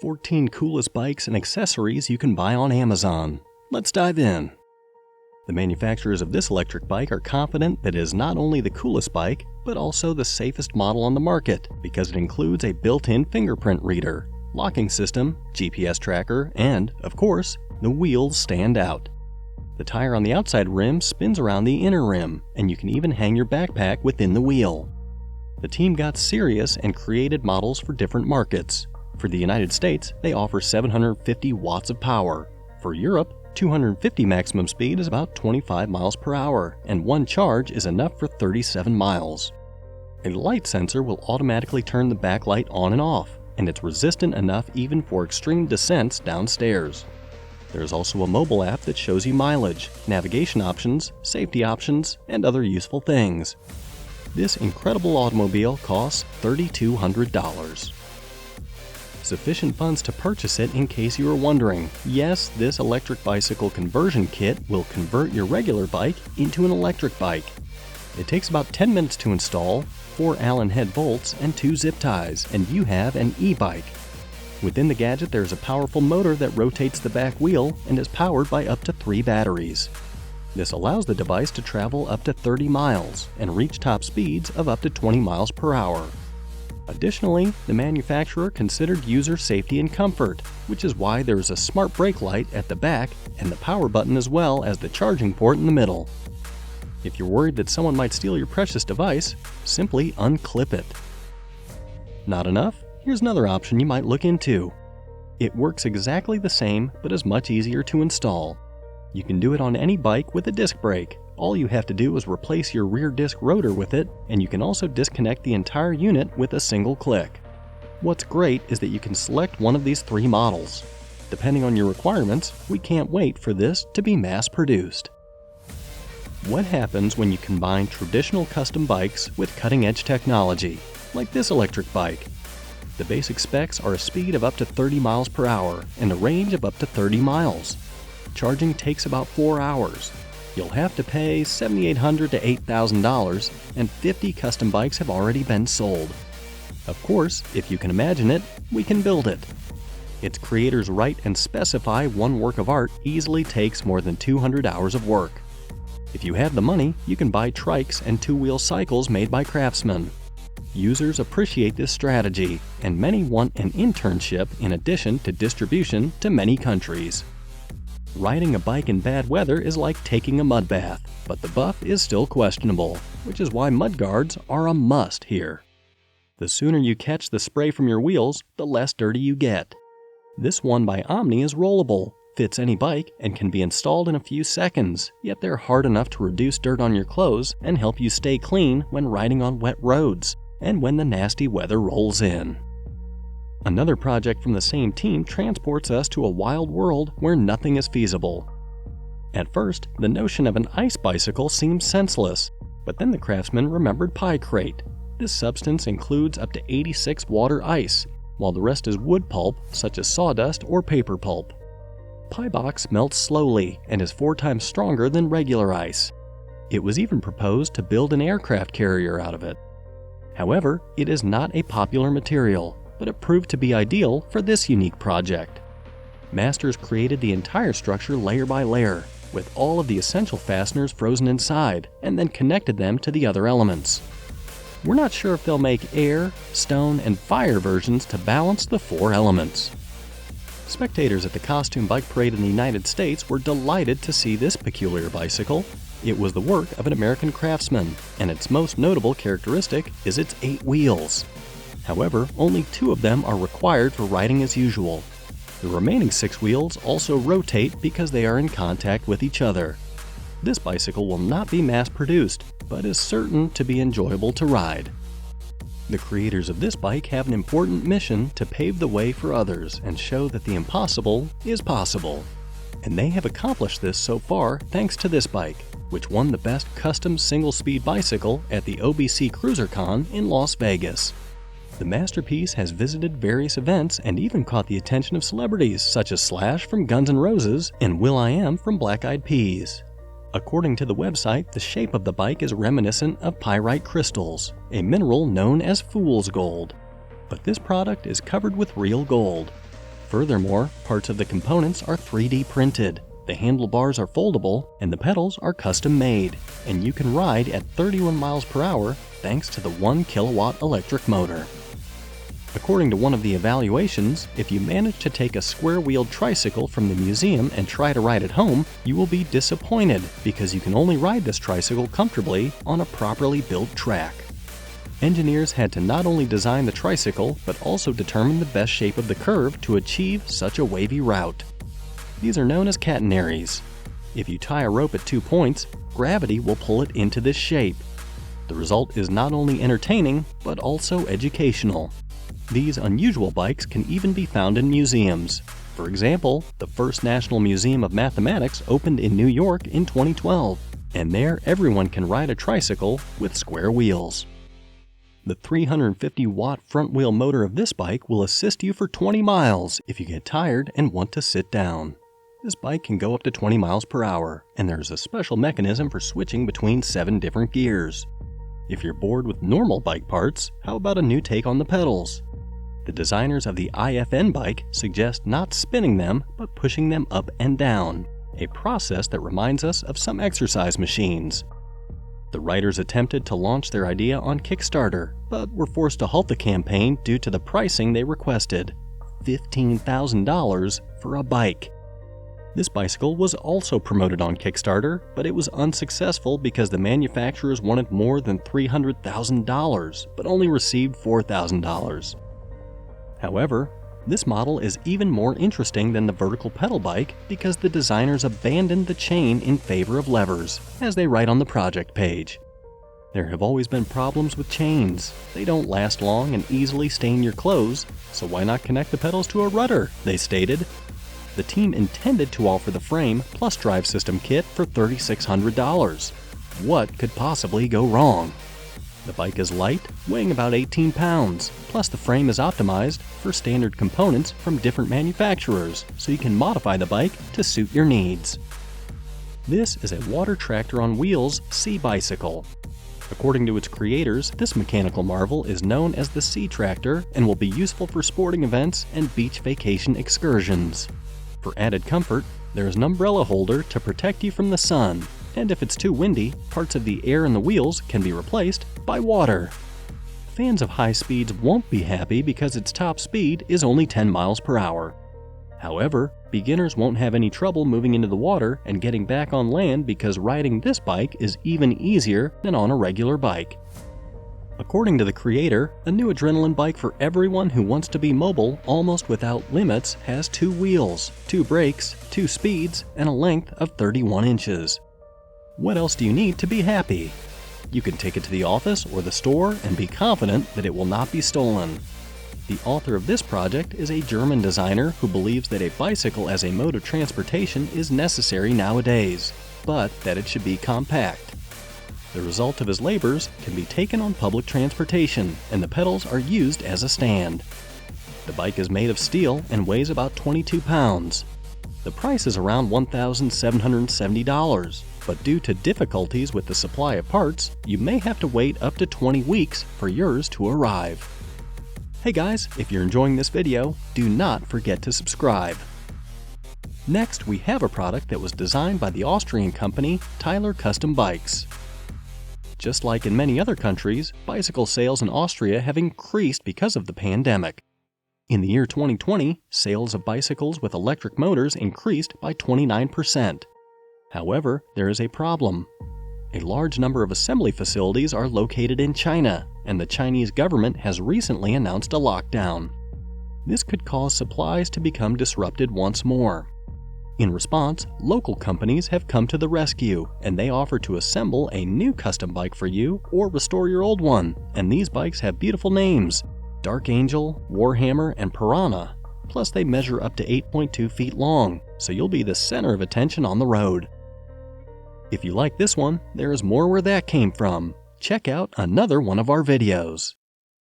14 coolest bikes and accessories you can buy on Amazon. Let's dive in. The manufacturers of this electric bike are confident that it is not only the coolest bike, but also the safest model on the market because it includes a built-in fingerprint reader, locking system, GPS tracker, and, of course, the wheels stand out. The tire on the outside rim spins around the inner rim, and you can even hang your backpack within the wheel. The team got serious and created models for different markets. For the United States, they offer 750 watts of power. For Europe, 250 maximum speed is about 25 miles per hour, and one charge is enough for 37 miles. A light sensor will automatically turn the backlight on and off, and it's resistant enough even for extreme descents downstairs. There's also a mobile app that shows you mileage, navigation options, safety options, and other useful things. This incredible automobile costs $3,200. Sufficient funds to purchase it in case you are wondering. Yes, this electric bicycle conversion kit will convert your regular bike into an electric bike. It takes about 10 minutes to install, 4 Allen head bolts, and 2 zip ties, and you have an e-bike. Within the gadget there is a powerful motor that rotates the back wheel and is powered by up to 3 batteries. This allows the device to travel up to 30 miles and reach top speeds of up to 20 miles per hour. Additionally, the manufacturer considered user safety and comfort, which is why there is a smart brake light at the back and the power button as well as the charging port in the middle. If you're worried that someone might steal your precious device, simply unclip it. Not enough? Here's another option you might look into. It works exactly the same, but is much easier to install. You can do it on any bike with a disc brake. All you have to do is replace your rear disc rotor with it, and you can also disconnect the entire unit with a single click. What's great is that you can select one of these 3 models. Depending on your requirements, we can't wait for this to be mass-produced. What happens when you combine traditional custom bikes with cutting-edge technology, like this electric bike? The basic specs are a speed of up to 30 miles per hour and a range of up to 30 miles. Charging takes about 4 hours. You'll have to pay $7,800 to $8,000, and 50 custom bikes have already been sold. Of course, if you can imagine it, we can build it. Its creators write and specify one work of art easily takes more than 200 hours of work. If you have the money, you can buy trikes and 2-wheel cycles made by craftsmen. Users appreciate this strategy, and many want an internship in addition to distribution to many countries. Riding a bike in bad weather is like taking a mud bath, but the buff is still questionable, which is why mudguards are a must here. The sooner you catch the spray from your wheels, the less dirty you get. This one by OMNI is rollable, fits any bike, and can be installed in a few seconds, yet they're hard enough to reduce dirt on your clothes and help you stay clean when riding on wet roads, and when the nasty weather rolls in. Another project from the same team transports us to a wild world where nothing is feasible. At first, the notion of an ice bicycle seemed senseless, but then the craftsmen remembered pie crate. This substance includes up to 86 water ice, while the rest is wood pulp such as sawdust or paper pulp. Pie box melts slowly and is 4 times stronger than regular ice. It was even proposed to build an aircraft carrier out of it. However, it is not a popular material, but it proved to be ideal for this unique project. Masters created the entire structure layer by layer, with all of the essential fasteners frozen inside, and then connected them to the other elements. We're not sure if they'll make air, stone, and fire versions to balance the 4 elements. Spectators at the Costume Bike Parade in the United States were delighted to see this peculiar bicycle. It was the work of an American craftsman, and its most notable characteristic is its 8 wheels. However, only 2 of them are required for riding as usual. The remaining 6 wheels also rotate because they are in contact with each other. This bicycle will not be mass-produced, but is certain to be enjoyable to ride. The creators of this bike have an important mission to pave the way for others and show that the impossible is possible. And they have accomplished this so far thanks to this bike, which won the Best Custom Single-Speed Bicycle at the OBC CruiserCon in Las Vegas. The masterpiece has visited various events and even caught the attention of celebrities such as Slash from Guns N' Roses and will.i.am from Black Eyed Peas. According to the website, the shape of the bike is reminiscent of pyrite crystals, a mineral known as fool's gold. But this product is covered with real gold. Furthermore, parts of the components are 3D printed. The handlebars are foldable, and the pedals are custom made, and you can ride at 31 miles per hour thanks to the 1 kilowatt electric motor. According to one of the evaluations, if you manage to take a square-wheeled tricycle from the museum and try to ride it home, you will be disappointed because you can only ride this tricycle comfortably on a properly built track. Engineers had to not only design the tricycle, but also determine the best shape of the curve to achieve such a wavy route. These are known as catenaries. If you tie a rope at 2 points, gravity will pull it into this shape. The result is not only entertaining, but also educational. These unusual bikes can even be found in museums. For example, the first National Museum of Mathematics opened in New York in 2012, and there everyone can ride a tricycle with square wheels. The 350-watt front-wheel motor of this bike will assist you for 20 miles if you get tired and want to sit down. This bike can go up to 20 miles per hour, and there's a special mechanism for switching between 7 different gears. If you're bored with normal bike parts, how about a new take on the pedals? The designers of the LFN Bike suggest not spinning them, but pushing them up and down, a process that reminds us of some exercise machines. The writers attempted to launch their idea on Kickstarter, but were forced to halt the campaign due to the pricing they requested, $15,000 for a bike. This bicycle was also promoted on Kickstarter, but it was unsuccessful because the manufacturers wanted more than $300,000, but only received $4,000. However, this model is even more interesting than the vertical pedal bike because the designers abandoned the chain in favor of levers, as they write on the project page. There have always been problems with chains. They don't last long and easily stain your clothes, so why not connect the pedals to a rudder, they stated. The team intended to offer the frame plus drive system kit for $3,600. What could possibly go wrong? The bike is light, weighing about 18 pounds, plus the frame is optimized for standard components from different manufacturers, so you can modify the bike to suit your needs. This is a water tractor on wheels sea bicycle. According to its creators, this mechanical marvel is known as the Sea Tractor and will be useful for sporting events and beach vacation excursions. For added comfort, there is an umbrella holder to protect you from the sun, and if it's too windy, parts of the air in the wheels can be replaced by water. Fans of high speeds won't be happy because its top speed is only 10 miles per hour. However, beginners won't have any trouble moving into the water and getting back on land because riding this bike is even easier than on a regular bike. According to the creator, a new adrenaline bike for everyone who wants to be mobile almost without limits has 2 wheels, 2 brakes, 2 speeds, and a length of 31 inches. What else do you need to be happy? You can take it to the office or the store and be confident that it will not be stolen. The author of this project is a German designer who believes that a bicycle as a mode of transportation is necessary nowadays, but that it should be compact. The result of his labors can be taken on public transportation, and the pedals are used as a stand. The bike is made of steel and weighs about 22 pounds. The price is around $1,770, but due to difficulties with the supply of parts, you may have to wait up to 20 weeks for yours to arrive. Hey guys, if you're enjoying this video, do not forget to subscribe. Next, we have a product that was designed by the Austrian company Tyla Custom Bikes. Just like in many other countries, bicycle sales in Austria have increased because of the pandemic. In the year 2020, sales of bicycles with electric motors increased by 29%. However, there is a problem. A large number of assembly facilities are located in China, and the Chinese government has recently announced a lockdown. This could cause supplies to become disrupted once more. In response, local companies have come to the rescue, and they offer to assemble a new custom bike for you or restore your old one, and these bikes have beautiful names: Dark Angel, Warhammer, and Piranha. Plus they measure up to 8.2 feet long, so you'll be the center of attention on the road. If you like this one, there is more where that came from. Check out another one of our videos.